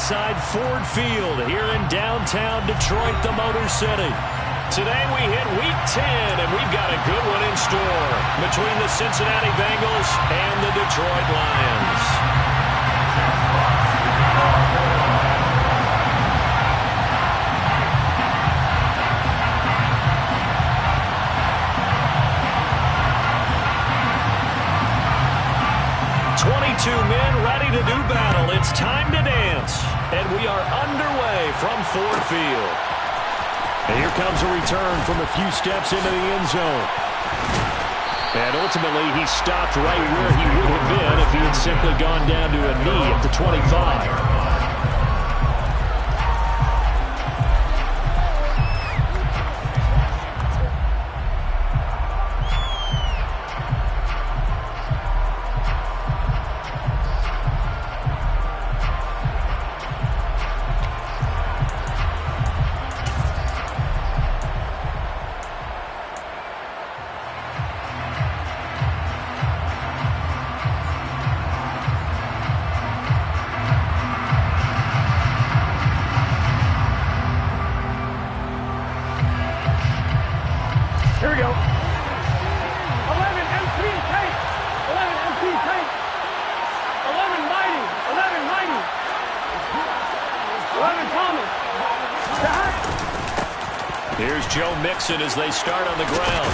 inside Ford Field here in downtown Detroit, the Motor City. Today we hit Week 10, and we've got a good one in store between the Cincinnati Bengals and the Detroit Lions. Two men ready to do battle. It's time to dance. And we are underway from Ford Field. And here comes a return from a few steps into the end zone. And ultimately, he stopped right where he would have been if he had simply gone down to a knee at the 25. Here we go. 11 MP tank. 11 MP tank. 11 mighty. 11 mighty. 11 Thomas. Here's Joe Mixon as they start on the ground.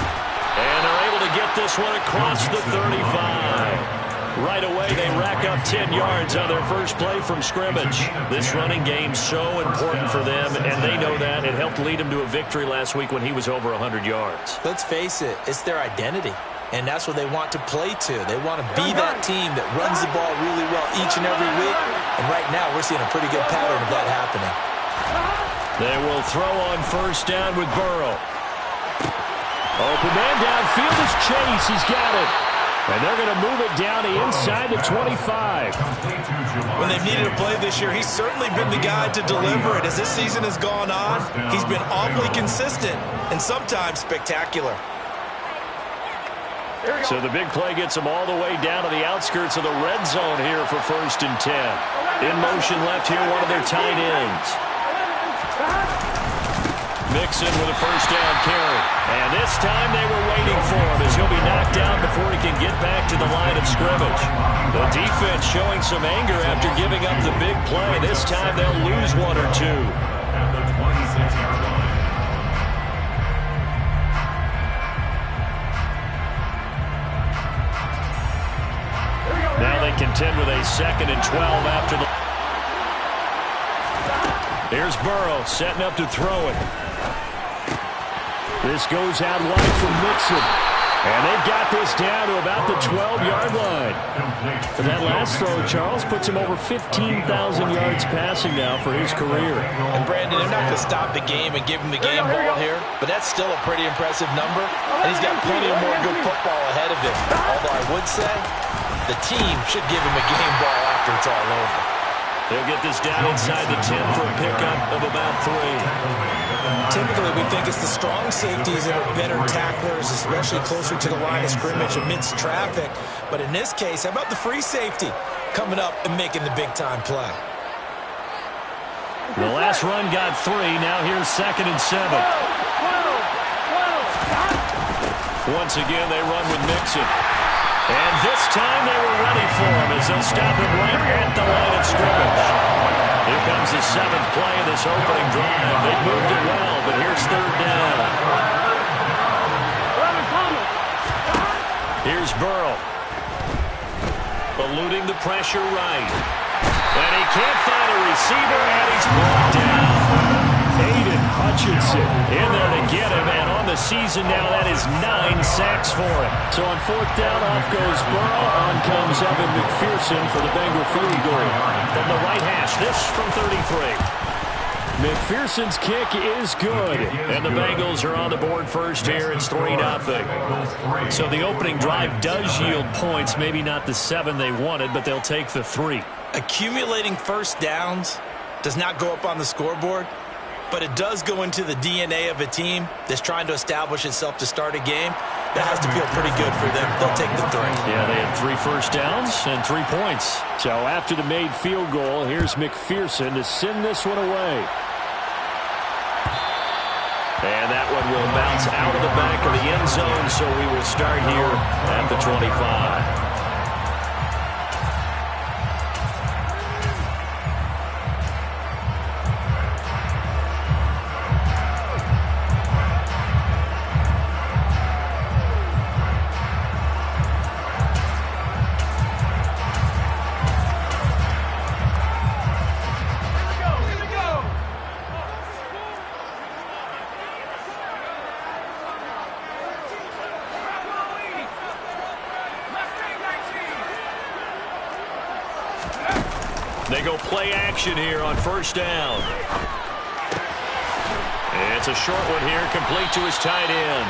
And they're able to get this one across the 35. Right away, they rack up 10 yards on their first play from scrimmage. This running game's so important for them, and they know that. It helped lead them to a victory last week when he was over 100 yards. Let's face it, it's their identity, and that's what they want to play to. They want to be that team that runs the ball really well each and every week, and right now we're seeing a pretty good pattern of that happening. They will throw on first down with Burrow. Open man downfield is Chase. He's got it. And they're going to move it down to inside the 25. When they've needed a play this year, he's certainly been the guy to deliver it. As this season has gone on, he's been awfully consistent and sometimes spectacular. So the big play gets them all the way down to the outskirts of the red zone here for 1st and 10. In motion left here, one of their tight ends. Mixon with a first down carry. And this time they were waiting for him as he'll be knocked down before he can get back to the line of scrimmage. The defense showing some anger after giving up the big play. This time they'll lose one or two. Now they contend with a 2nd and 12 after the... Here's Burrow setting up to throw it. This goes out wide from Mixon. And they've got this down to about the 12-yard line. For that last throw, Charles puts him over 15,000 yards passing now for his career. And Brandon, they're not going to stop the game and give him the game ball here, but that's still a pretty impressive number, and he's got plenty of more good football ahead of him. Although I would say the team should give him a game ball after it's all over. They'll get this down inside the 10 for a pickup of about 3. Typically, we think it's the strong safeties that are better tacklers, especially closer to the line of scrimmage amidst traffic. But in this case, how about the free safety coming up and making the big-time play? The last run got 3. Now here's 2nd and 7. Once again, they run with Mixon. And this time they were ready for him as they'll stop him right at the line of scrimmage. Here comes the 7th play of this opening drive. They've moved it well, but here's 3rd down. Here's Burrow. Eluding the pressure right. And he can't find a receiver, and he's brought down. Aiden Hutchinson in there to get him, and on the season now, that is 9 sacks for him. So on 4th down, off goes Burrow. On comes Evan McPherson for the Bengal field goal. From the right hash, this from 33. McPherson's kick is good, and the Bengals are on the board first here. It's 3-0. So the opening drive does yield points, maybe not the 7 they wanted, but they'll take the 3. Accumulating first downs does not go up on the scoreboard, but it does go into the DNA of a team that's trying to establish itself to start a game. That has to feel pretty good for them. They'll take the 3. Yeah, they had 3 first downs and 3 points. So after the made field goal, here's McPherson to send this one away. And that one will bounce out of the back of the end zone, so we will start here at the 25. They go play action here on first down. It's a short one here, complete to his tight end.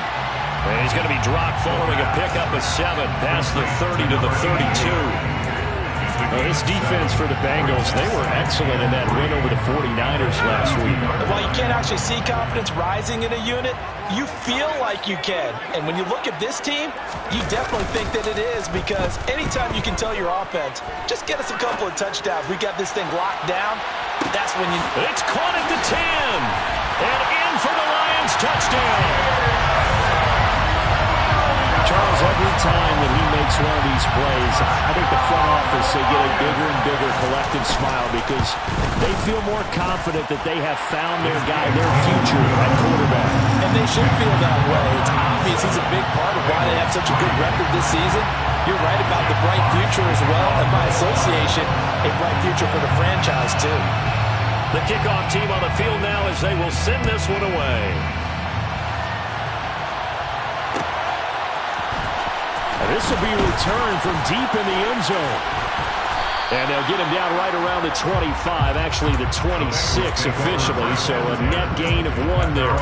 And he's going to be dropped following a pickup of 7 past the 30 to the 32. This defense for the Bengals, they were excellent in that win over the 49ers last week. While you can't actually see confidence rising in a unit, you feel like you can. And when you look at this team, you definitely think that it is, because anytime you can tell your offense, just get us a couple of touchdowns, we got this thing locked down, that's when you... It's caught at the 10. And in for the Lions, touchdown. Charles, every time that he makes one of these plays, I think the front office, they get a bigger and bigger collective smile because they feel more confident that they have found their guy, their future at quarterback. And they should feel that way. It's obvious he's a big part of why they have such a good record this season. You're right about the bright future as well, and by association, a bright future for the franchise too. The kickoff team on the field now as they will send this one away. This will be returned from deep in the end zone. And they'll get him down right around the 25, actually the 26 officially, so a net gain of 1 there.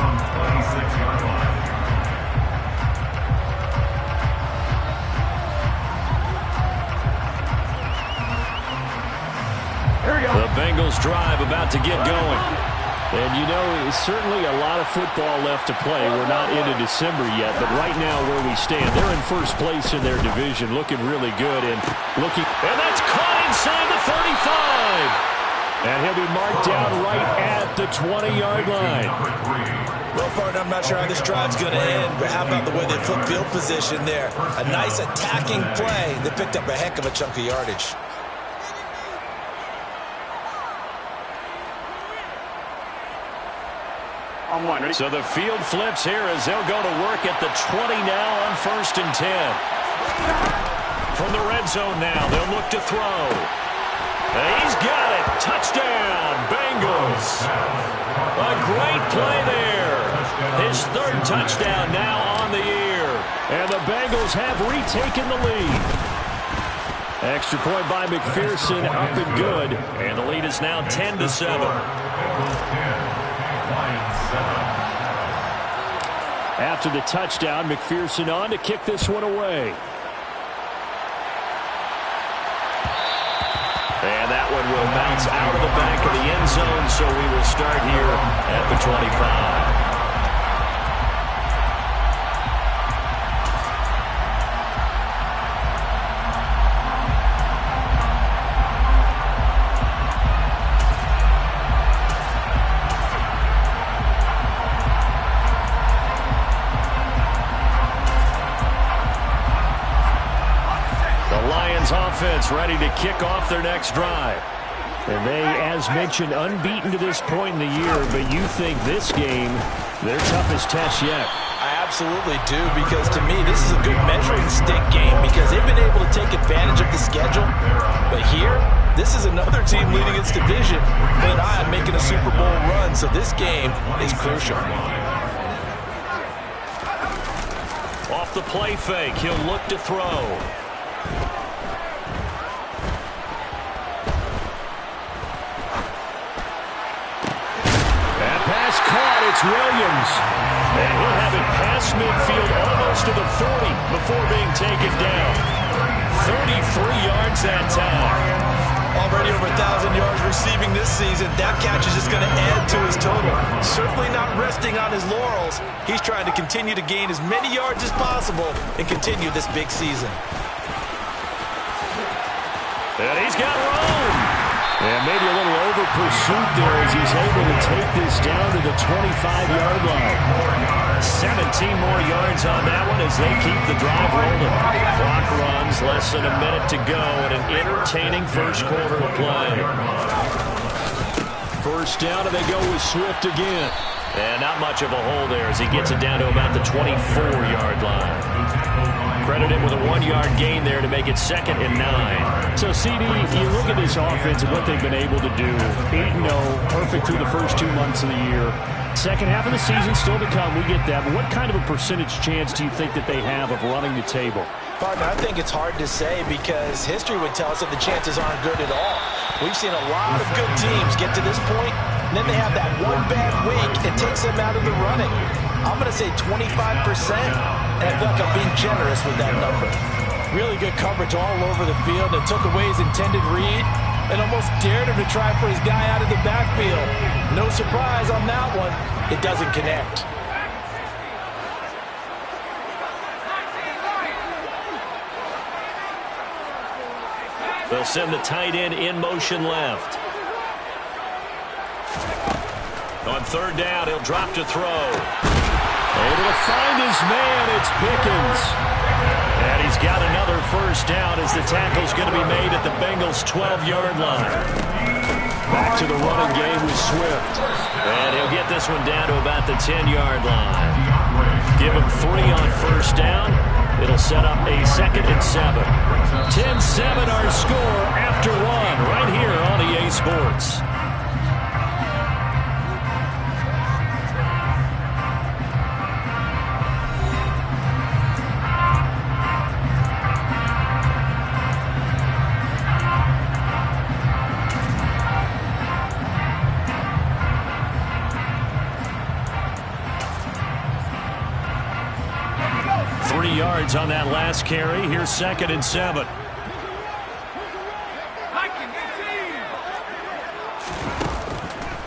Here we go. The Bengals drive about to get going. And, you know, certainly a lot of football left to play. We're not into December yet, but right now where we stand, they're in first place in their division, looking really good. And that's caught inside the 35. And he'll be marked down right at the 20-yard line. Well, partner, I'm not sure how this drive's going to end, but how about the way they flip field position there? A nice attacking play. They picked up a heck of a chunk of yardage. So the field flips here as they'll go to work at the 20 now on 1st and 10. From the red zone now, they'll look to throw. He's got it. Touchdown, Bengals. A great play there. His 3rd touchdown now on the year. And the Bengals have retaken the lead. Extra point by McPherson, up and good. And the lead is now 10-7. After the touchdown, McPherson on to kick this one away. And that one will bounce out of the back of the end zone, so we will start here at the 25. Offense ready to kick off their next drive. And they, as mentioned, unbeaten to this point in the year, but you think this game, their toughest test yet? I absolutely do, because to me, this is a good measuring stick game because they've been able to take advantage of the schedule. But here, this is another team leading its division with an eye on making a Super Bowl run, so this game is crucial. Off the play fake, he'll look to throw. It's Williams. And he'll have it past midfield almost to the 40 before being taken down. 33 yards that time. Already over 1,000 yards receiving this season. That catch is just going to add to his total. Certainly not not resting on his laurels. He's trying to continue to gain as many yards as possible and continue this big season. And he's got room. And maybe a little over pursuit there as he's able to take this down to the 25-yard line. 17 more yards on that one as they keep the drive rolling. Clock runs, less than a minute to go, and an entertaining first quarter of play. First down, and they go with Swift again. And not much of a hole there as he gets it down to about the 24-yard line. Credit him with a 1-yard gain there to make it 2nd and 9. So, CD, you look at this offense and what they've been able to do. 8-0, perfect through the first 2 months of the year. Second half of the season still to come, we get that. But what kind of a percentage chance do you think that they have of running the table? Partner, I think it's hard to say because history would tell us that the chances aren't good at all. We've seen a lot of good teams get to this point, and then they have that one bad week. It takes them out of the running. I'm going to say 25%, and I feel like I'm being generous with that number. Really good coverage all over the field and took away his intended read and almost dared him to try for his guy out of the backfield. No surprise on that one. It doesn't connect. They'll send the tight end in motion left. On third down, he'll drop to throw. Able to find his man, it's Pickens. And he's got another first down as the tackle's going to be made at the Bengals' 12-yard line. Back to the running game with Swift. And he'll get this one down to about the 10-yard line. Give him 3 on first down. It'll set up a 2nd and 7. 10-7 our score after 1 right here on EA Sports. On that last carry. Here's 2nd and 7.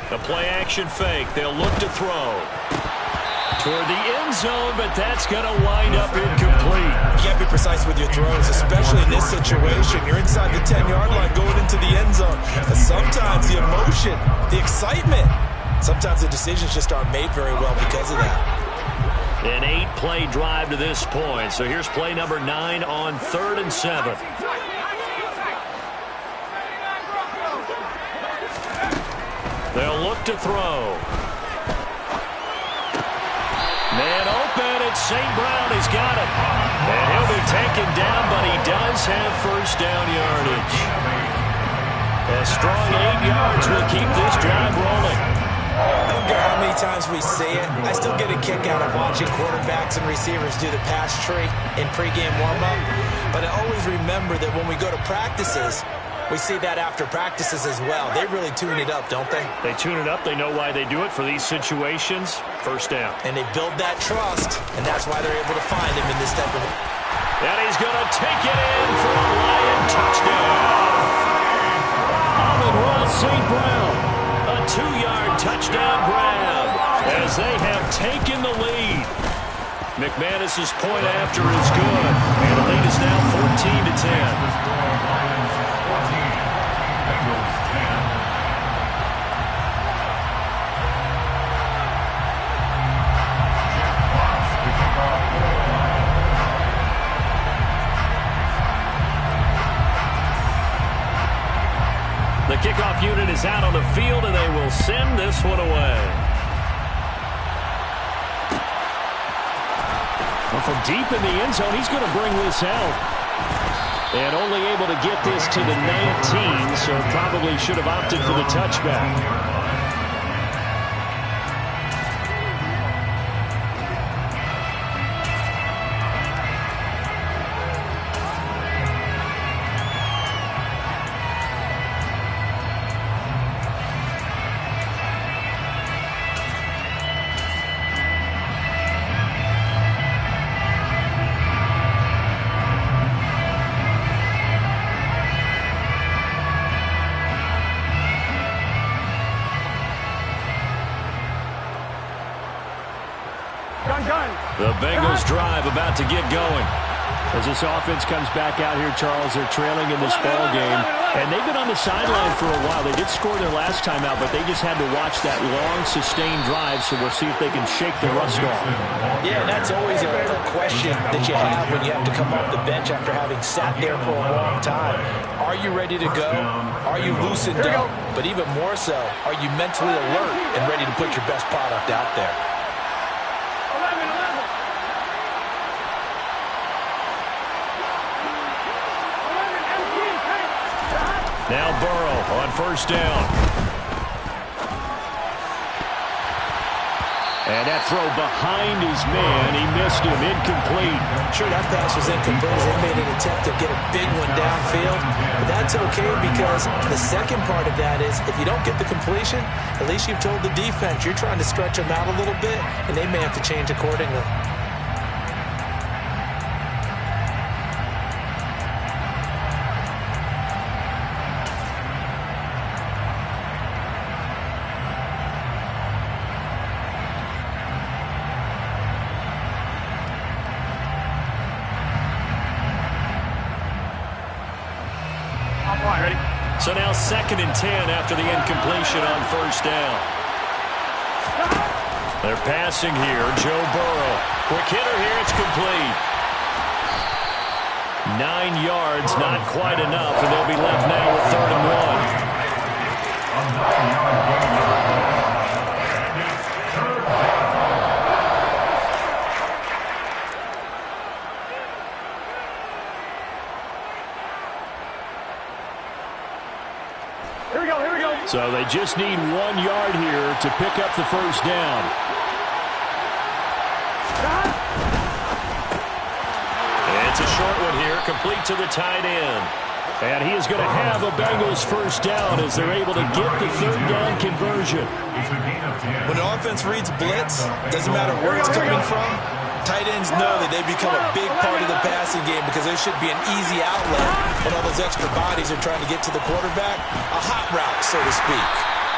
The play action fake. They'll look to throw toward the end zone, but that's going to wind up incomplete. You can't be precise with your throws, especially in this situation. You're inside the 10-yard line going into the end zone. But sometimes the emotion, the excitement, sometimes the decisions just aren't made very well because of that. An 8-play drive to this point. So here's play number 9 on 3rd and 7. They'll look to throw. Man open, it's St. Brown. He's got it. And he'll be taken down, but he does have first down yardage. A strong 8 yards will keep this drive rolling. I don't care how many times we see it. I still get a kick out of watching quarterbacks and receivers do the pass tree in pregame warm-up. But I always remember that when we go to practices, we see that after practices as well. They really tune it up, don't they? They tune it up. They know why they do it for these situations. First down. And they build that trust, and that's why they're able to find him in this type of... And he's going to take it in for a Lion touchdown. Amon-Ra St. Brown. A 2-yard touchdown grab as they have taken the lead. McManus's point after is good, and the lead is now 14-10. The kickoff unit is out on the field, and they will send this one away. Well, from deep in the end zone, he's going to bring this out. And only able to get this to the 19, so probably should have opted for the touchback. The Bengals drive about to get going. As this offense comes back out here, Charles, they're trailing in this ball game, and they've been on the sideline for a while. They did score their last time out, but they just had to watch that long, sustained drive, so we'll see if they can shake the rust off. Yeah, and that's always a question that you have when you have to come off the bench after having sat there for a long time. Are you ready to go? Are you loosened up? But even more so, are you mentally alert and ready to put your best product out there? Now Burrow on first down. And that throw behind his man. He missed him. Incomplete. Sure, that pass was incomplete. They made an attempt to get a big one downfield. But that's okay because the second part of that is if you don't get the completion, at least you've told the defense you're trying to stretch them out a little bit, and they may have to change accordingly. So now 2nd and 10 after the incompletion on first down. They're passing here. Joe Burrow. Quick hitter here. It's complete. 9 yards, not quite enough, and they'll be left now with 3rd and 1. So they just need 1 yard here to pick up the first down. It's a short one here, complete to the tight end. And he is going to have a Bengals first down as they're able to get the 3rd down conversion. When the offense reads blitz, doesn't matter where it's coming from, tight ends know that they become a big part of the passing game because there should be an easy outlet when all those extra bodies are trying to get to the quarterback. A hot route, so to speak.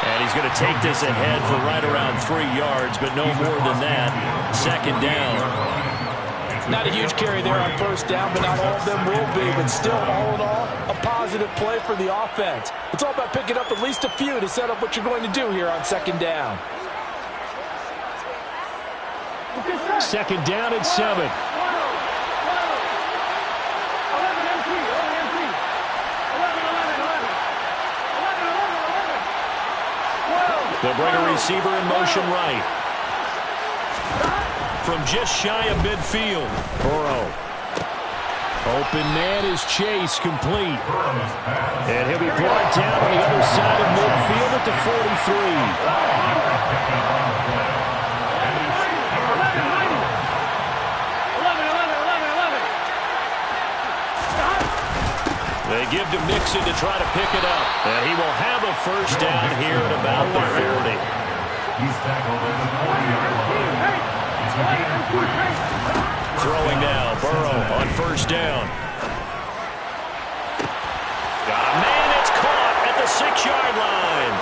And he's going to take this ahead for right around 3 yards, but no more than that. 2nd down. Not a huge carry there on first down, but not all of them will be. But still, all in all, a positive play for the offense. It's all about picking up at least a few to set up what you're going to do here on 2nd down. 2nd down and 7. They'll bring a receiver in motion right. From just shy of midfield. Burrow. Open man is Chase, complete. And he'll be brought down on the other side of midfield at the 43. They give to Mixon to try to pick it up. And he will have a first down here at about the 40. He's tackled at the 40-yard line. Throwing now, Burrow on first down. Got a man, it's caught at the 6-yard line.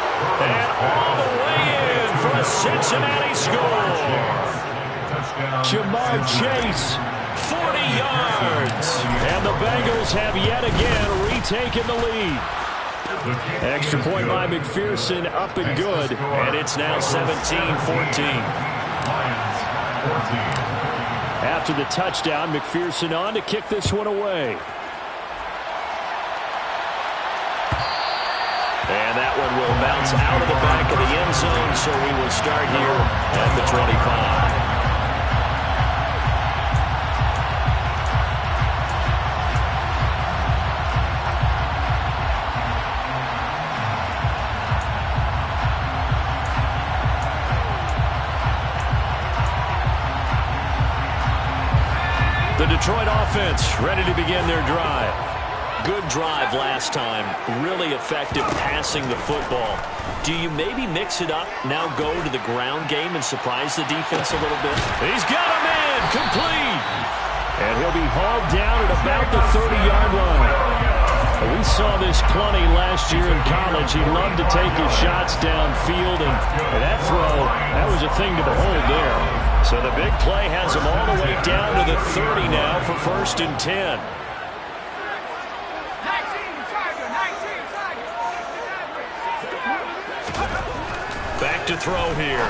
And all the way in for a Cincinnati score. Jamar Chase. 40 yards. And the Bengals have yet again retaken the lead. Extra point by McPherson, up and good. And it's now 17-14. After the touchdown, McPherson on to kick this one away. And that one will bounce out of the back of the end zone, so we will start here at the 25. The Detroit offense ready to begin their drive. Good drive last time. Really effective passing the football. Do you maybe mix it up, now go to the ground game and surprise the defense a little bit? He's got a man, complete. And he'll be hauled down at about the 30-yard line. We saw this plenty last year in college. He loved to take his shots downfield, and that throw, that was a thing to behold there. So So the big play has him all the way down to the 30 now for 1st and 10. Back to throw here.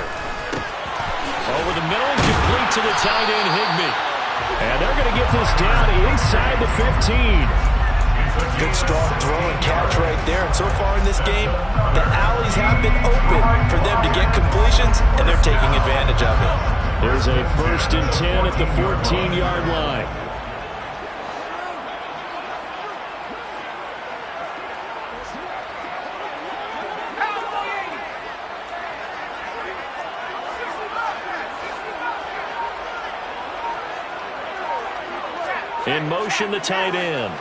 Over the middle and complete to the tight end, Higbee. And they're going to get this down inside the 15. Good strong throw and catch right there. And so far in this game, the alleys have been open for them to get completions, and they're taking advantage of it. There's a 1st and 10 at the 14-yard line. In motion, the tight end.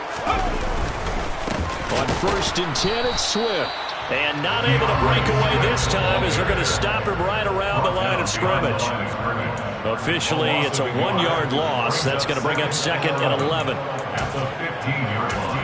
On 1st and 10, it's Swift. And not able to break away this time as they're going to stop him right around the line of scrimmage. Officially, it's a 1-yard loss. That's going to bring up 2nd and 11. At the 15-yard line.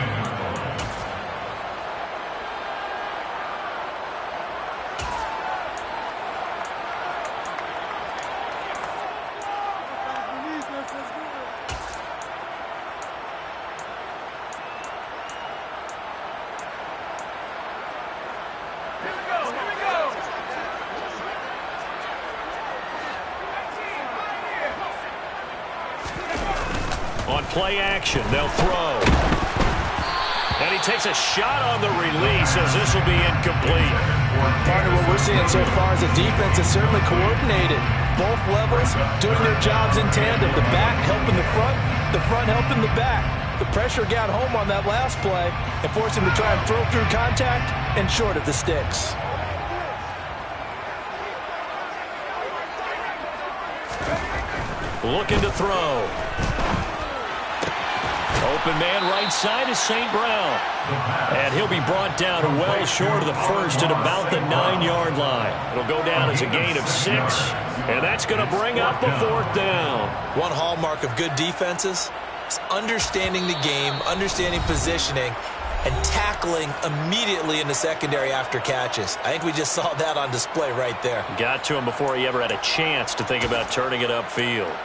On play action, they'll throw. And he takes a shot on the release as this will be incomplete. Partner, what we're seeing so far is the defense is certainly coordinated. Both levels doing their jobs in tandem. The back helping the front helping the back. The pressure got home on that last play and forced him to try and throw through contact and short of the sticks. Looking to throw. Open man right side is St. Brown. And he'll be brought down well short of the first at about the 9-yard line. It'll go down as a gain of 6. And that's going to bring up a 4th down. One hallmark of good defenses is understanding the game, understanding positioning, and tackling immediately in the secondary after catches. I think we just saw that on display right there. Got to him before he ever had a chance to think about turning it upfield.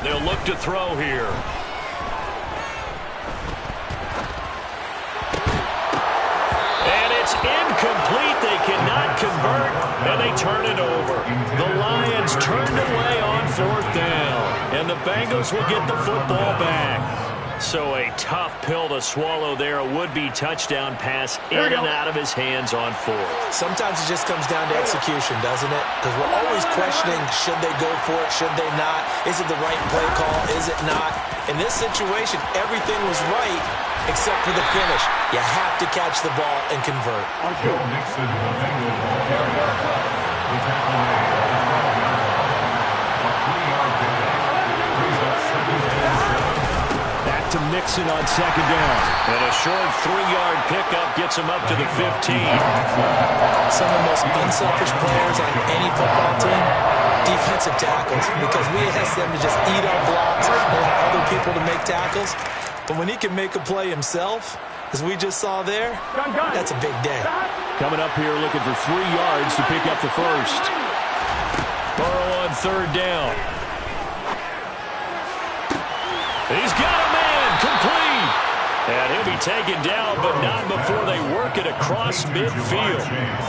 They'll look to throw here. And it's incomplete. They cannot convert, and they turn it over. The Lions turned away on 4th down, and the Bengals will get the football back. So a tough pill to swallow there. A would-be touchdown pass in and out of his hands on 4th. Sometimes it just comes down to execution, doesn't it? Because we're always questioning, should they go for it, should they not? Is it the right play call, is it not? In this situation, everything was right except for the finish. You have to catch the ball and convert. Joe Mixon, the Bengals, carry out the tackle made. A 3-yard pickup. Brings up 2nd and 7. Back to Mixon on 2nd down. And a short 3-yard pickup gets him up to the 15. Some of the most unselfish players on any football team, defensive tackles, because we ask them to just eat our blocks and allow other people to make tackles. But when he can make a play himself, as we just saw there, that's a big day. Coming up here looking for 3 yards to pick up the first. Burrow on 3rd down. He's got a man complete. And he'll be taken down, but not before they work it across midfield.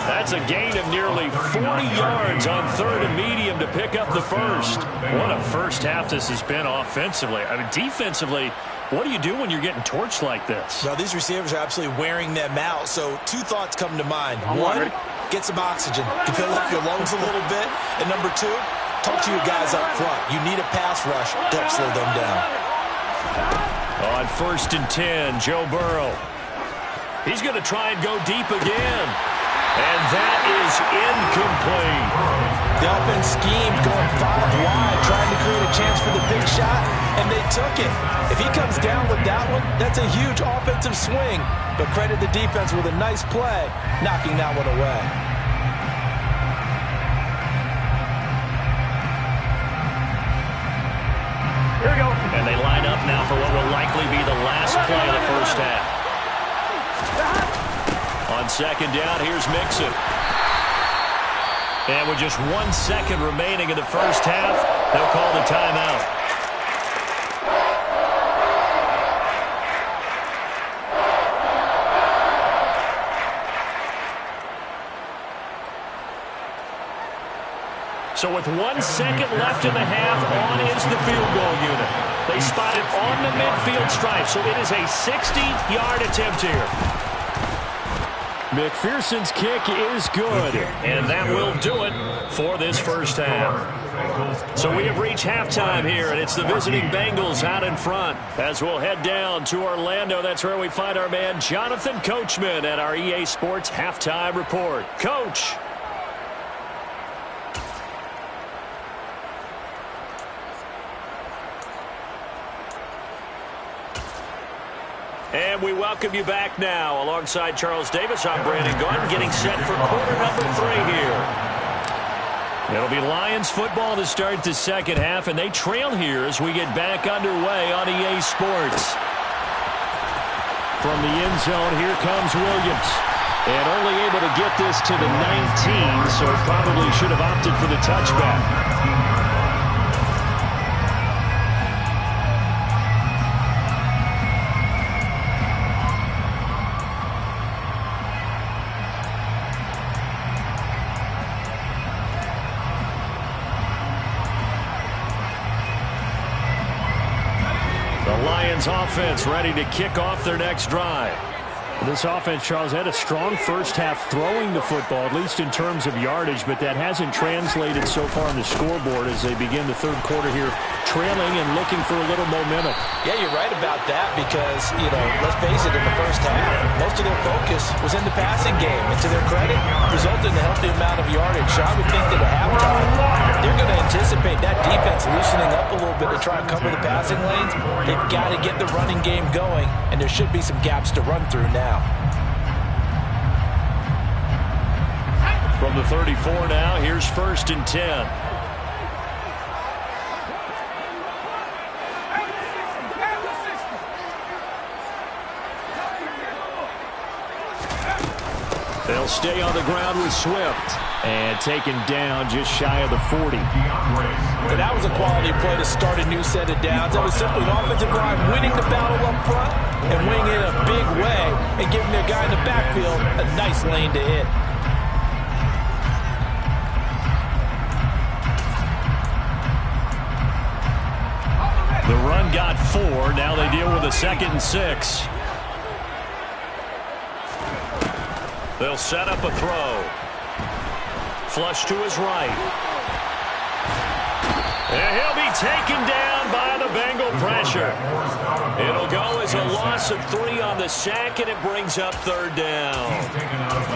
That's a gain of nearly 40 yards on 3rd and medium to pick up the first. What a first half this has been offensively. I mean, defensively, what do you do when you're getting torched like this? Well, these receivers are absolutely wearing them out. So 2 thoughts come to mind. 1, get some oxygen to fill up your lungs a little bit. And number 2, talk to your guys up front. You need a pass rush to help slow them down. On 1st and 10, Joe Burrow. He's going to try and go deep again. And that is incomplete. The offense schemed going 5 wide, trying to create a chance for the big shot, and they took it. If he comes down with that one, that's a huge offensive swing. But credit the defense with a nice play, knocking that one away. Here we go. And they line up now for what will likely be the last play of the first half. On second down, here's Pcen. And with just 1 second remaining in the first half, they'll call the timeout. So with 1 second left in the half, on is the field goal unit. They spot it on the midfield stripe, so it is a 60-yard attempt here. McPherson's kick is good, and that will do it for this first half. So we have reached halftime here, and it's the visiting Bengals out in front. As we'll head down to Orlando, that's where we find our man Jonathan Coachman at our EA Sports Halftime Report. Coach. And we welcome you back now. Alongside Charles Davis, I'm Brandon Gordon, getting set for quarter number 3 here. It'll be Lions football to start the second half, and they trail here as we get back underway on EA Sports. From the end zone, here comes Williams. And only able to get this to the 19, so probably should have opted for the touchback. Offense ready to kick off their next drive. This offense, Charles, had a strong first half throwing the football, at least in terms of yardage, but that hasn't translated so far on the scoreboard as they begin the third quarter here, trailing and looking for a little momentum. Yeah, you're right about that because, let's face it, in the first half, most of their focus was in the passing game. And to their credit, resulted in a healthy amount of yardage. So I would think that at halftime, they're going to anticipate that defense loosening up a little bit to try and cover the passing lanes. They've got to get the running game going, and there should be some gaps to run through now. From the 34 now, here's 1st and 10. They'll stay on the ground with Swift. And taken down just shy of the 40. But that was a quality play to start a new set of downs. That was simply an offensive line winning the battle up front and winning it in a big way and giving their guy in the backfield a nice lane to hit. The run got 4. Now they deal with a 2nd and 6. They'll set up a throw. Flush to his right. And he'll be taken down by the Bengal pressure. It'll go as a loss of 3 on the sack, and it brings up 3rd down.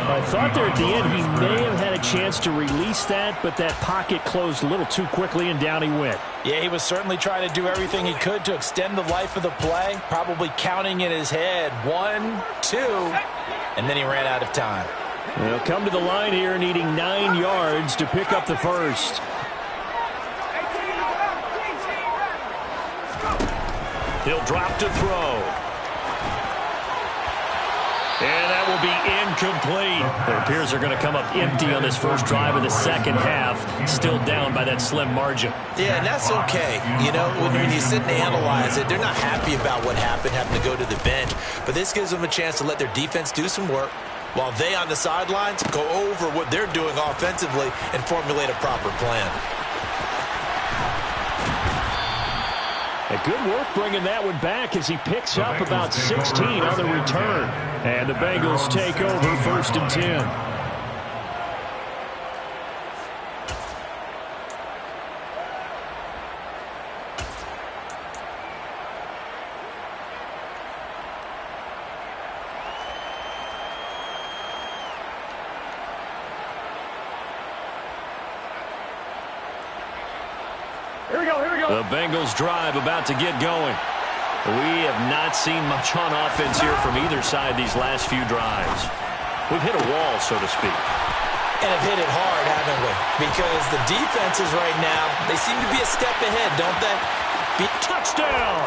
I thought there at the end he may have had a chance to release that, but that pocket closed a little too quickly, and down he went. Yeah, he was certainly trying to do everything he could to extend the life of the play, probably counting in his head 1, 2, and then he ran out of time. They'll come to the line here needing 9 yards to pick up the first. He'll drop to throw. And that will be incomplete. It appears they're going to come up empty on this first drive of the second half, still down by that slim margin. Yeah, and that's okay. When you sit and analyze it, they're not happy about what happened, having to go to the bench. But this gives them a chance to let their defense do some work, while they on the sidelines go over what they're doing offensively and formulate a proper plan. A good work bringing that one back as he picks up about 16 on the return. And the Bengals take over 1st and 10. The Bengals drive about to get going. We have not seen much on offense here from either side these last few drives. We've hit a wall, so to speak. And have hit it hard, haven't we? Because the defenses right now, they seem to be a step ahead, don't they? Touchdown!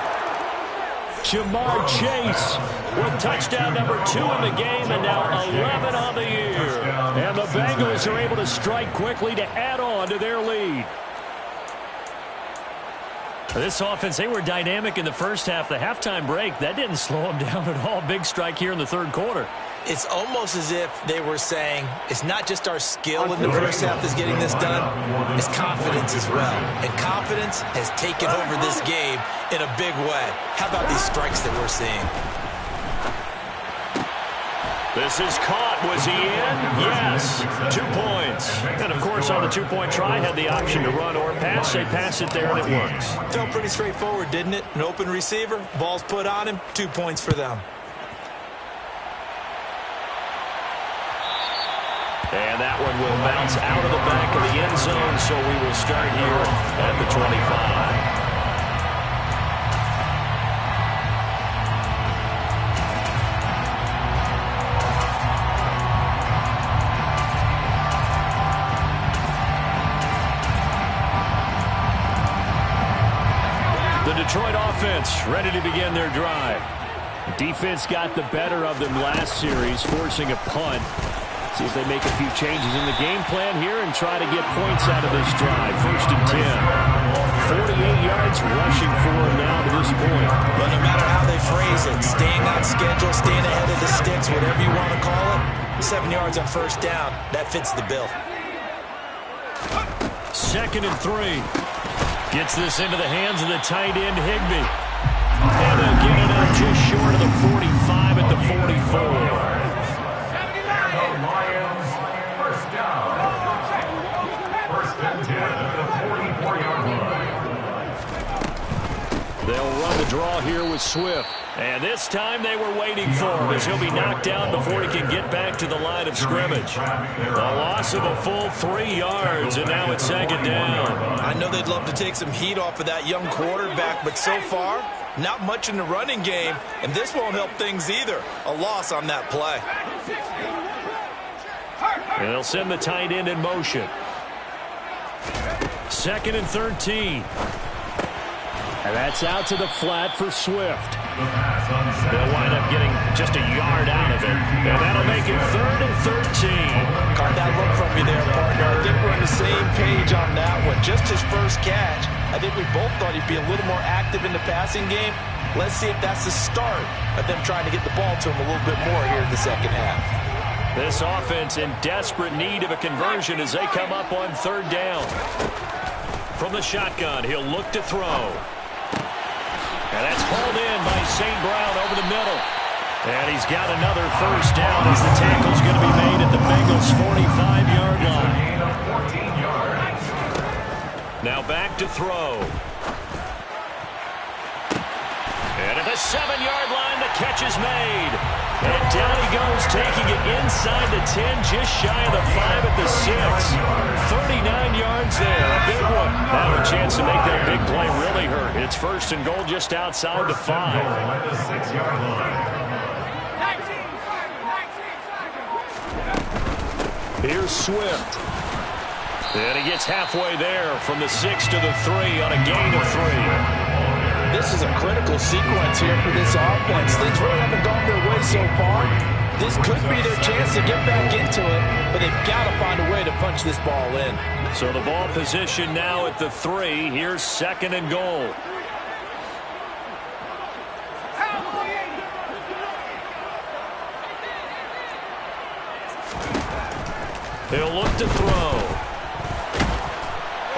Jamar Chase with touchdown number 2 in the game and now 11 on the year. And the Bengals are able to strike quickly to add on to their lead. This offense, they were dynamic in the first half. The halftime break, that didn't slow them down at all. Big strike here in the third quarter. It's almost as if they were saying, it's not just our skill in the first half that's getting this done, it's confidence as well. And confidence has taken over this game in a big way. How about these strikes that we're seeing? This is caught. Was he in? Yes. 2 points. And, of course, on the two-point try, had the option to run or pass. They pass it there, and it works. Felt pretty straightforward, didn't it? An open receiver, ball's put on him, 2 points for them. And that one will bounce out of the back of the end zone, so we will start here at the 25. The Detroit offense ready to begin their drive. Defense got the better of them last series, forcing a punt. See if they make a few changes in the game plan here and try to get points out of this drive. 1st and 10. 48 yards rushing for them now to this point. But no matter how they phrase it, staying on schedule, staying ahead of the sticks, whatever you want to call it, 7 yards on 1st down, that fits the bill. 2nd and 3. Gets this into the hands of the tight end, Higbee. And they'll get it up just short of the 45 at the 44. Lions, 1st down. 1st and 10 at the 44-yard line. They'll run the draw here with Swift. And this time they were waiting for him as he'll be knocked down before he can get back to the line of scrimmage. A loss of a full 3 yards, and now it's 2nd down. I know they'd love to take some heat off of that young quarterback, but so far, not much in the running game, and this won't help things either. A loss on that play. And they'll send the tight end in motion. 2nd and 13. And that's out to the flat for Swift. They'll wind up getting just a yard out of it. And that'll make it 3rd and 13. Caught that look from you there, partner. I think we're on the same page on that one. Just his first catch. I think we both thought he'd be a little more active in the passing game. Let's see if that's the start of them trying to get the ball to him a little bit more here in the second half. This offense in desperate need of a conversion as they come up on 3rd down. From the shotgun, he'll look to throw. And that's hauled in by St. Brown over the middle. And he's got another 1st down as the tackle's going to be made at the Bengals' 45-yard line. 14 yards. Now back to throw. And at the 7-yard line, the catch is made. And down he goes, taking it inside the 10, just shy of the 5 at the 6. 39 yards there, a big one. Now a chance to make that big play really hurt. It's 1st and goal just outside the 5. At the 6-yard line. Here's Swift. And he gets halfway there from the 6 to the 3 on a gain of 3. This is a critical sequence here for this offense. Things really haven't gone their way so far. This could be their chance to get back into it, but they've got to find a way to punch this ball in. So the ball position now at the 3. Here's 2nd and goal. He'll look to throw.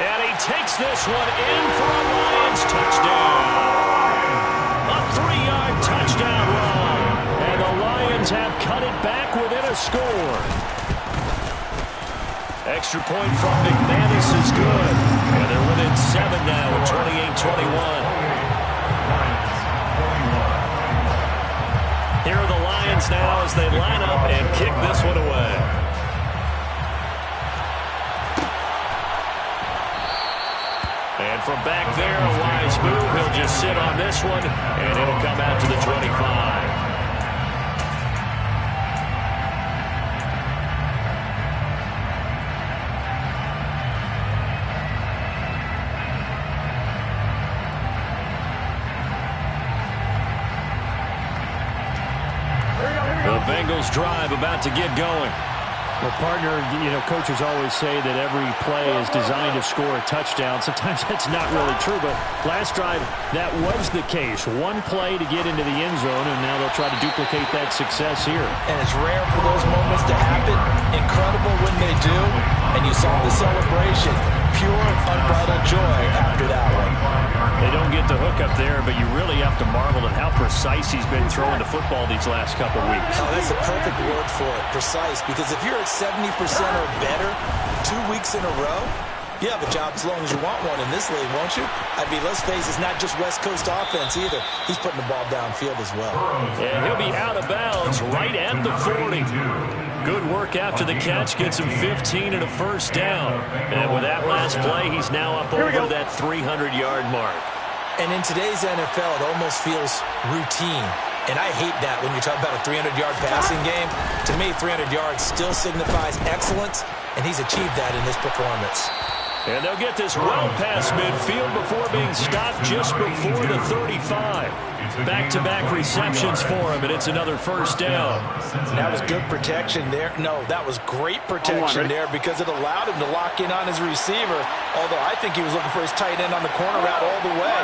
And he takes this one in for a Lions touchdown. A 3-yard touchdown run. And the Lions have cut it back within a score. Extra point from McManus is good. And they're within 7 now at 28-21. Here are the Lions now as they line up and kick this one away. And And from back there, a wise move. He'll just sit on this one, and it'll come out to the 25. The Bengals drive about to get going. Well, partner, coaches always say that every play is designed to score a touchdown. Sometimes that's not really true, but last drive, that was the case. One play to get into the end zone, and now they'll try to duplicate that success here. And it's rare for those moments to happen. Incredible when they do. And you saw the celebration. Pure, unbridled joy after that one. They don't get the hook up there, but you really have to marvel at how precise he's been throwing the football these last couple weeks. Oh, that's a perfect word for it, precise, because if you're at 70% or better 2 weeks in a row, you have a job as long as you want one in this league, won't you? I mean, let's face it, it's not just West Coast offense either. He's putting the ball downfield as well. And he'll be out of bounds right at the 40. Good work after the catch, gets him 15 and a first down. And with that last play, he's now up over that 300-yard mark. And in today's NFL, it almost feels routine. And I hate that when you talk about a 300-yard passing game. To me, 300 yards still signifies excellence, and he's achieved that in this performance. And they'll get this well past midfield before being stopped just before the 35. Back-to-back receptions for him, and it's another first down. That was good protection there. No, that was great protection there because it allowed him to lock in on his receiver, although I think he was looking for his tight end on the corner route all the way.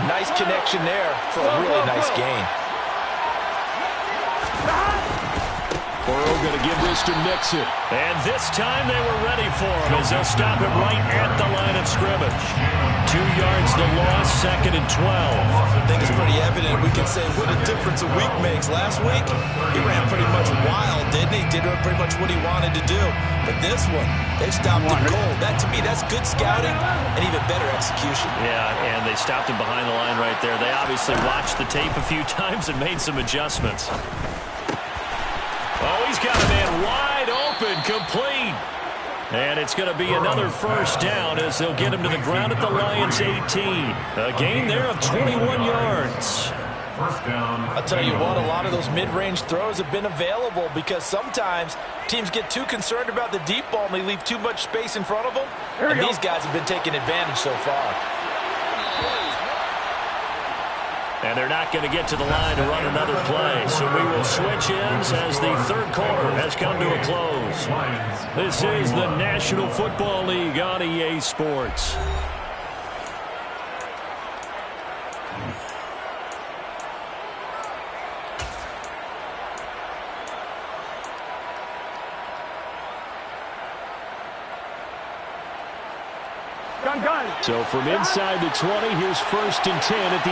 Nice connection there for a really nice gain. Burrow going to give this to Mixon. And this time they were ready for him as they'll stop him right at the line of scrimmage. 2 yards the loss, 2nd and 12. I think it's pretty evident. We can say what a difference a week makes. Last week, he ran pretty much wild, didn't he? Did pretty much what he wanted to do. But this one, they stopped him cold. That, to me, that's good scouting and even better execution. Yeah, and they stopped him behind the line right there. They obviously watched the tape a few times and made some adjustments. Oh, he's got a man wide open, complete. And it's going to be another first down as they'll get him to the ground at the Lions' 18. A gain there of 21 yards. First down. I'll tell you what, a lot of those mid-range throws have been available because sometimes teams get too concerned about the deep ball and they leave too much space in front of them. And these guys have been taking advantage so far. And they're not going to get to the line to run another play. So we will switch ends as the third quarter has come to a close. This is the National Football League on EA Sports. So from inside the 20, here's 1st and 10 at the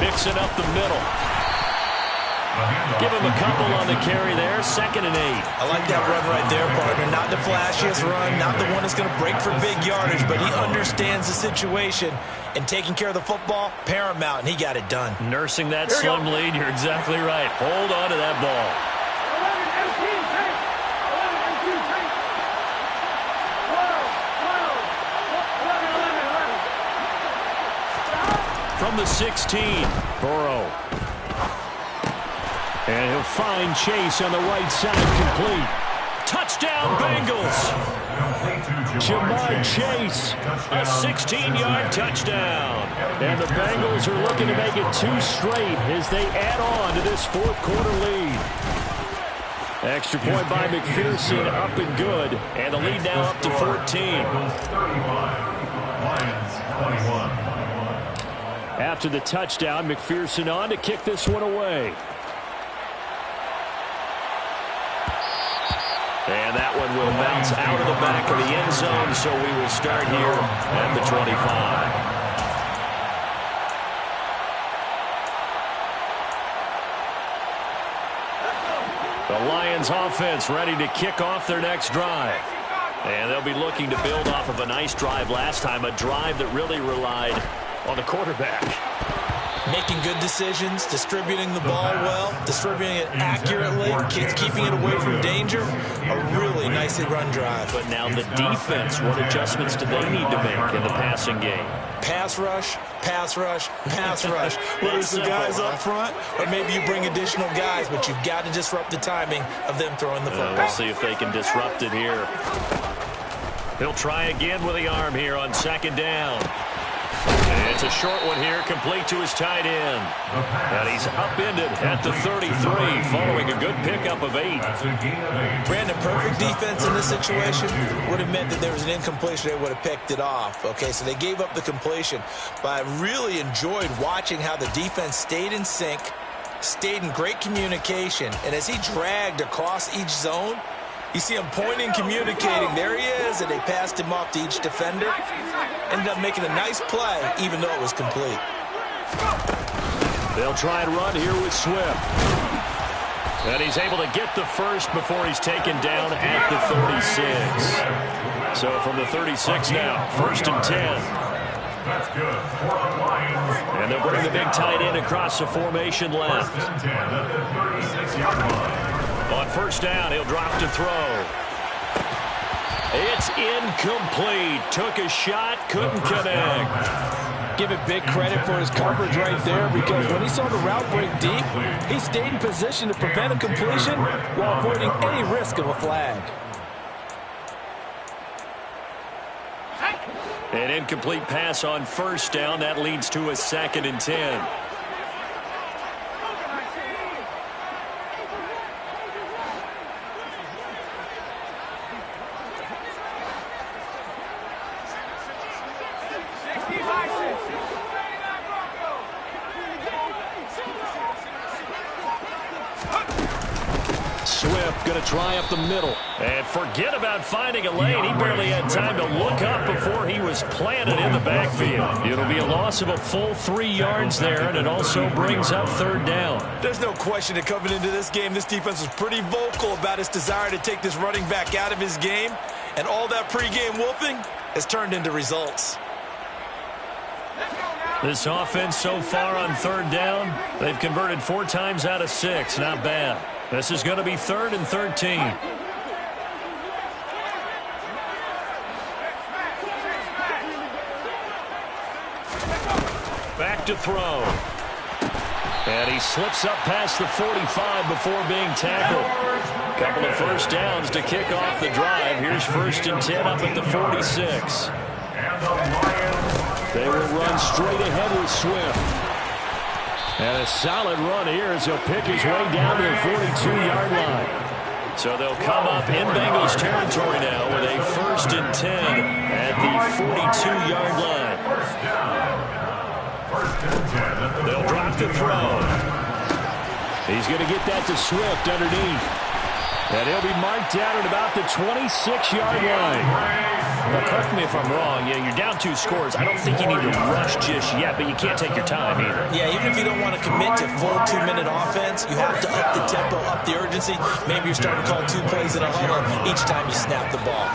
18. Mixing up the middle. Give him a couple on the carry there. 2nd and 8. I like that run right there, partner. Not the flashiest run, not the one that's going to break for big yardage, but he understands the situation, and taking care of the football, paramount, and he got it done. Nursing that slim lead, you're exactly right. Hold on to that ball. 11, 11, 11. From the 16, Burrow. And he'll find Chase on the right side, complete. Touchdown, Bengals. Jamar Chase, a 16-yard touchdown. And the Bengals are looking to make it 2 straight as they add on to this 4th quarter lead. Extra point by McPherson, up and good. And the lead now up to 14. After the touchdown, McPherson on to kick this one away. And that one will bounce out of the back of the end zone, so we will start here at the 25. The Lions offense ready to kick off their next drive. And they'll be looking to build off of a nice drive last time, a drive that really relied on the quarterback. Making good decisions, distributing the ball well, distributing it accurately, keeping it away from danger. A really nicely run drive. But now the defense, what adjustments do they need to make in the passing game? Pass rush, pass rush, pass rush. Whether it's the guys up front or maybe you bring additional guys, but you've got to disrupt the timing of them throwing the football. We'll see if they can disrupt it here. He'll try again with the arm here on second down. And it's a short one here, complete to his tight end. And he's upended at the 33, following a good pickup of 8. Brandon, perfect defense in this situation would have meant that there was an incompletion. They would have picked it off. Okay, so they gave up the completion. But I really enjoyed watching how the defense stayed in sync, stayed in great communication. And as he dragged across each zone, you see him pointing, communicating. There he is, and they passed him off to each defender. Ended up making a nice play, even though it was complete. They'll try and run here with Swift. And he's able to get the first before he's taken down at the 36. So from the 36 now, 1st and 10. That's good. For the Lions. And they'll bring the big tight end across the formation left. 1st and 10 at the 36-yard line. On 1st down, he'll drop to throw. It's incomplete. Took a shot, couldn't connect. Give it big credit for his coverage right there, because when he saw the route break deep, he stayed in position to prevent a completion while avoiding any risk of a flag. An incomplete pass on 1st down. That leads to a 2nd and 10. Going to try up the middle. And forget about finding a lane. He barely had time to look up before he was planted in the backfield. It'll be a loss of a full 3 yards there, and it also brings up 3rd down. There's no question that coming into this game, this defense was pretty vocal about its desire to take this running back out of his game. And all that pregame wolfing has turned into results. This offense so far on 3rd down, they've converted 4 times out of 6. Not bad. This is going to be 3rd and 13. Back to throw. And he slips up past the 45 before being tackled. Couple of 1st downs to kick off the drive. Here's 1st and 10 up at the 46. They will run straight ahead with Swift. And a solid run here as he'll pick his way down to the 42-yard line. So they'll come up in Bengals territory now with a 1st and 10 at the 42-yard line. They'll drop the throw. He's going to get that to Swift underneath. And he'll be marked down at about the 26-yard line. Now, correct me if I'm wrong. You're down 2 scores. I don't think you need to rush just yet, but you can't take your time either. Yeah, even if you don't want to commit to full 2-minute offense, you have to up the tempo, up the urgency. Maybe you're starting to call 2 plays in a huddle each time you snap the ball.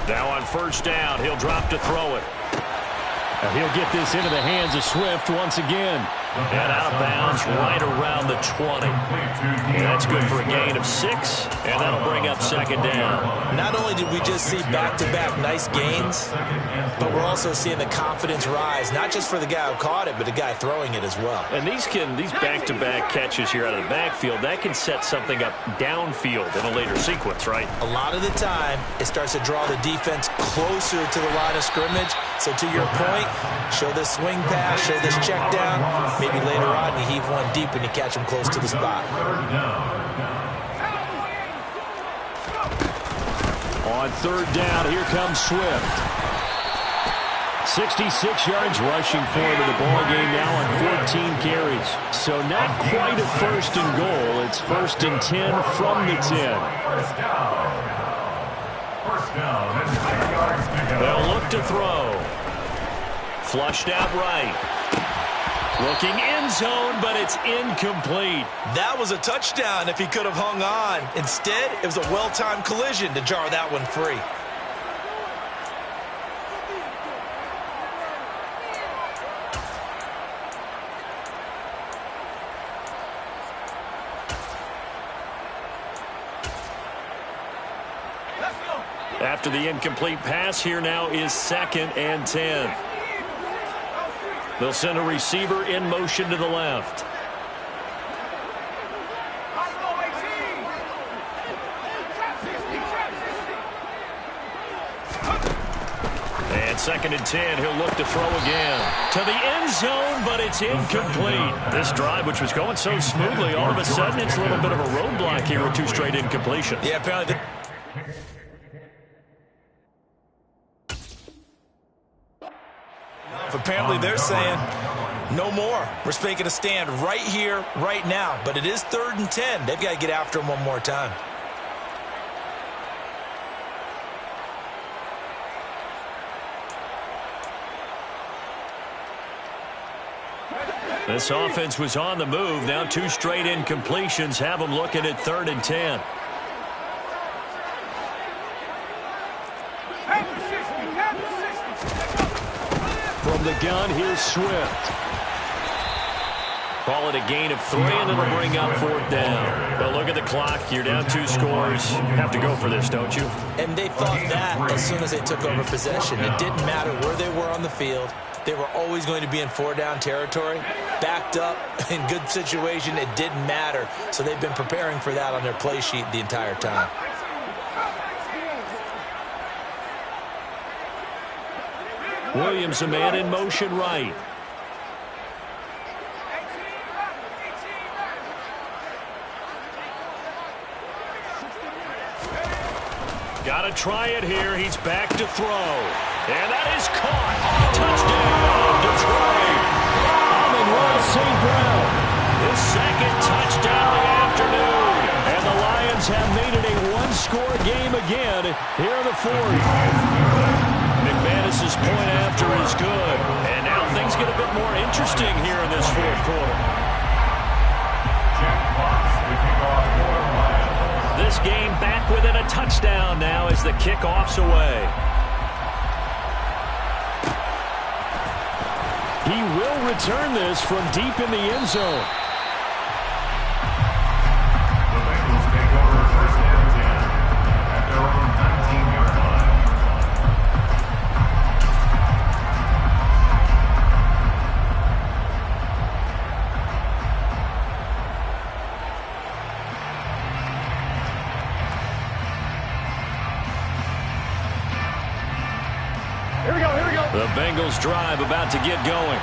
Now on 1st down, he'll drop to throw it. And he'll get this into the hands of Swift once again. And out of bounds right around the 20. And that's good for a gain of 6, and that'll bring up 2nd down. Not only did we just see back-to-back nice gains, but we're also seeing the confidence rise, not just for the guy who caught it, but the guy throwing it as well. And these back-to-back catches here out of the backfield, that can set something up downfield in a later sequence, right? A lot of the time, it starts to draw the defense closer to the line of scrimmage. So to your point, show this swing pass, show this check down. Maybe later on you heave one deep and you catch him close to the spot. On 3rd down, here comes Swift. 66 yards rushing for him in the ball game now on 14 carries. So not quite a 1st and goal. It's 1st and 10 from the 10. They'll look to throw. Flushed out right. Looking end zone, but it's incomplete. That was a touchdown if he could have hung on. Instead, it was a well-timed collision to jar that one free. After the incomplete pass, here now is 2nd and 10. They'll send a receiver in motion to the left. And 2nd and 10, he'll look to throw again. To the end zone, but it's incomplete. This drive, which was going so smoothly, all of a sudden it's a little bit of a roadblock here with 2 straight incompletions. Yeah, apparently. Apparently they're saying no more. We're making a stand right here, right now. But it is 3rd and 10. They've got to get after him one more time. This offense was on the move. Now 2 straight incompletions have them looking at 3rd and 10. From the gun, here's Swift. Call it a gain of 3, and it'll bring up 4th down. But look at the clock. You're down 2 scores. Have to go for this, don't you? And they thought that as soon as they took over possession. It didn't matter where they were on the field. They were always going to be in 4-down territory. Backed up, in good situation, it didn't matter. So they've been preparing for that on their play sheet the entire time. Williams, a man in motion right. Got to try it here. He's back to throw. And that is caught. Touchdown, Detroit. Amon-Ra St. Brown. His 2nd touchdown of the afternoon. And the Lions have made it a 1-score game again here in the 4th. McManus's point after is good. And now things get a bit more interesting here in this 4th quarter. This game back within a touchdown now as the kickoff's away. He will return this from deep in the end zone. The Bengals take over 1st and 10 at their own 19-yard line. The Bengals drive about to get going.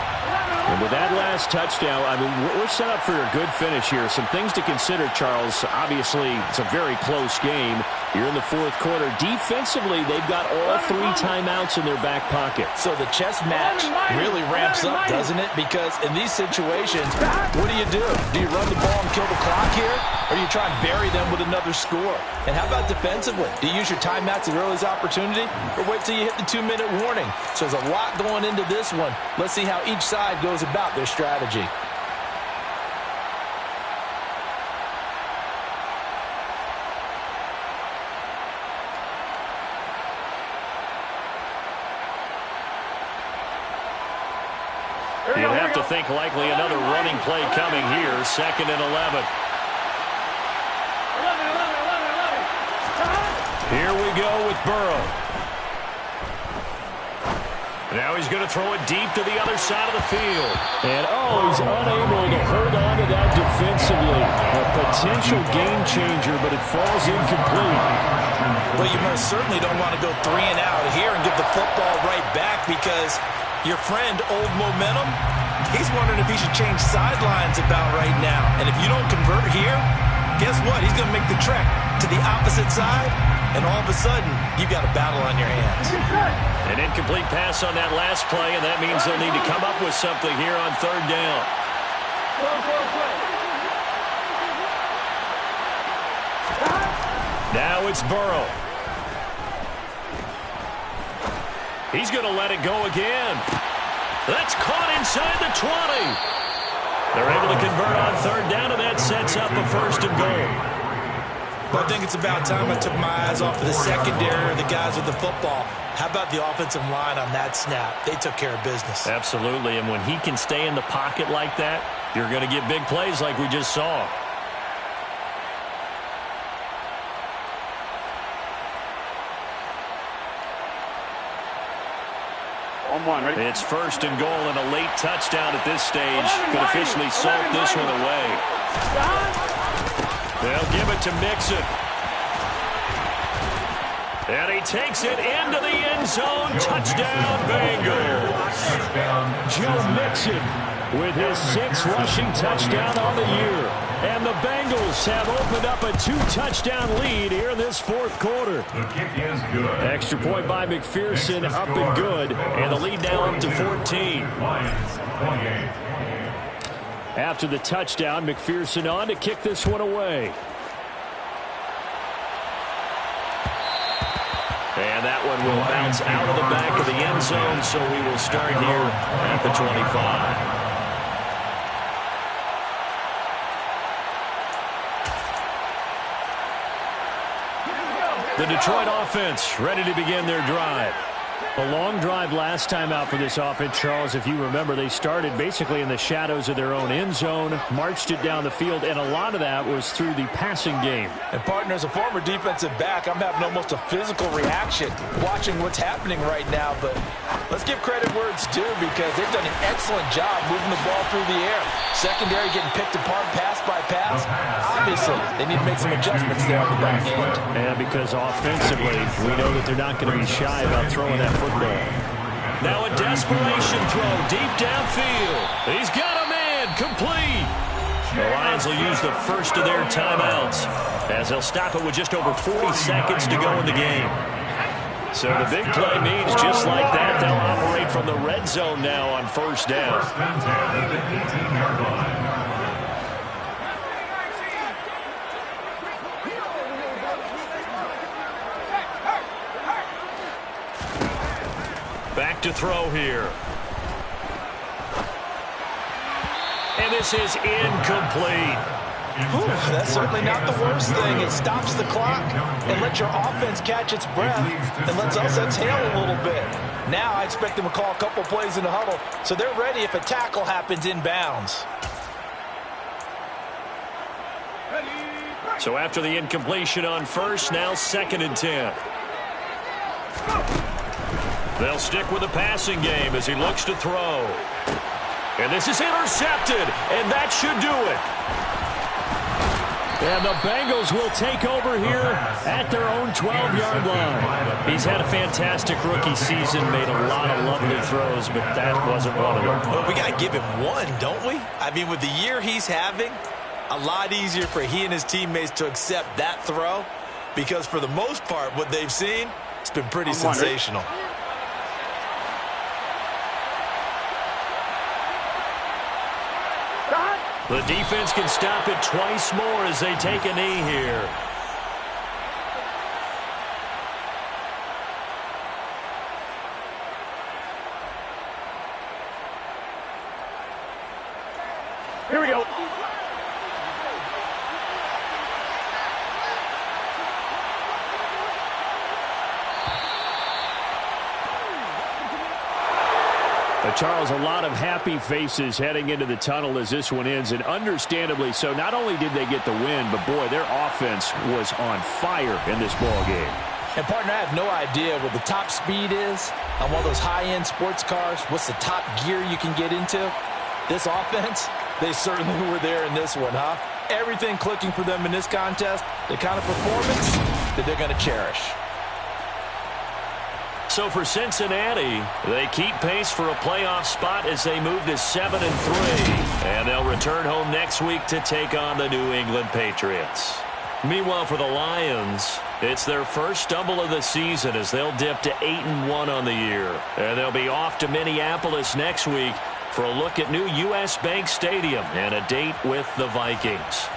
And with that last touchdown, I mean, we're set up for a good finish here. Some things to consider, Charles. Obviously, it's a very close game. You're in the 4th quarter. Defensively, they've got all 3 timeouts in their back pocket. So the chess match really ramps up, doesn't it? Because in these situations, what do? Do you run the ball and kill the clock here? Or do you try and bury them with another score? And how about defensively? Do you use your timeouts at earliest opportunity? Or wait till you hit the 2-minute warning? So there's a lot going into this one. Let's see how each side goes about their strategy. You'd have to think likely another running play coming here. 2nd and 11. Here we go with Burrow. Now he's going to throw it deep to the other side of the field. And, he's unable to hold on to that defensively. A potential game changer, but it falls incomplete. Well, you most certainly don't want to go 3 and out here and give the football right back because your friend, Old Momentum, he's wondering if he should change sidelines about right now. And if you don't convert here, guess what? He's going to make the trek to the opposite side, and all of a sudden, you've got a battle on your hands. An incomplete pass on that last play, and that means they'll need to come up with something here on 3rd down. Now it's Burrow. He's going to let it go again. That's caught inside the 20. They're able to convert on 3rd down, and that sets up a 1st and goal. Well, I think it's about time I took my eyes off of the secondary or the guys with the football. How about the offensive line on that snap? They took care of business. Absolutely, and when he can stay in the pocket like that, you're going to get big plays like we just saw. 1-1. Ready? It's first and goal, and a late touchdown at this stage could officially salt this one away. They'll give it to Pcen. And he takes it into the end zone. Touchdown, Bengals. Joe Mixon with his 6th rushing touchdown on the year. And the Bengals have opened up a 2-touchdown lead here in this 4th quarter. The kick is good. Extra point by McPherson, up and good. And the lead now up to 14. Lions 28. After the touchdown, McPherson on to kick this one away. And that one will bounce out of the back of the end zone, so we will start here at the 25. The Detroit offense ready to begin their drive. A long drive last time out for this offense, Charles. If you remember, they started basically in the shadows of their own end zone, marched it down the field, and a lot of that was through the passing game. And, partner, as a former defensive back, I'm having almost a physical reaction watching what's happening right now. But let's give credit where it's due, because they've done an excellent job moving the ball through the air. Secondary getting picked apart pass by pass. Obviously, they need to make some adjustments there on the back end. And because offensively, we know that they're not going to be shy about throwing that football. Now a desperation throw deep downfield. He's got a man, complete. The Lions will use the first of their timeouts, as they'll stop it with just over 40 seconds to go in the game. So the big play means just like that, they'll operate from the red zone now on first down. First and 10 at the 18-yard line. Back to throw here. And this is incomplete. Whew, that's certainly not the worst thing. It stops the clock and lets your offense catch its breath and lets us exhale a little bit. Now I expect them to call a couple plays in the huddle, so they're ready if a tackle happens inbounds. So after the incompletion on first, now 2nd and 10. They'll stick with the passing game as he looks to throw. And this is intercepted, and that should do it. And the Bengals will take over here at their own 12-yard line. He's had a fantastic rookie season, made a lot of lovely throws, but that wasn't one of them. Well, we got to give him one, don't we? I mean, with the year he's having, a lot easier for he and his teammates to accept that throw, because for the most part, what they've seen, it's been pretty sensational. The defense can stop it twice more as they take a knee here. Here we go. Charles, a lot of happy faces heading into the tunnel as this one ends, and understandably so. Not only did they get the win, but, boy, their offense was on fire in this ball game. And, partner, I have no idea what the top speed is on one of those high-end sports cars. What's the top gear you can get into? This offense, they certainly were there in this one, huh? Everything clicking for them in this contest, the kind of performance that they're going to cherish. So for Cincinnati, they keep pace for a playoff spot as they move to 7-3. And they'll return home next week to take on the New England Patriots. Meanwhile, for the Lions, it's their first stumble of the season as they'll dip to 8-1 on the year. And they'll be off to Minneapolis next week for a look at new U.S. Bank Stadium and a date with the Vikings.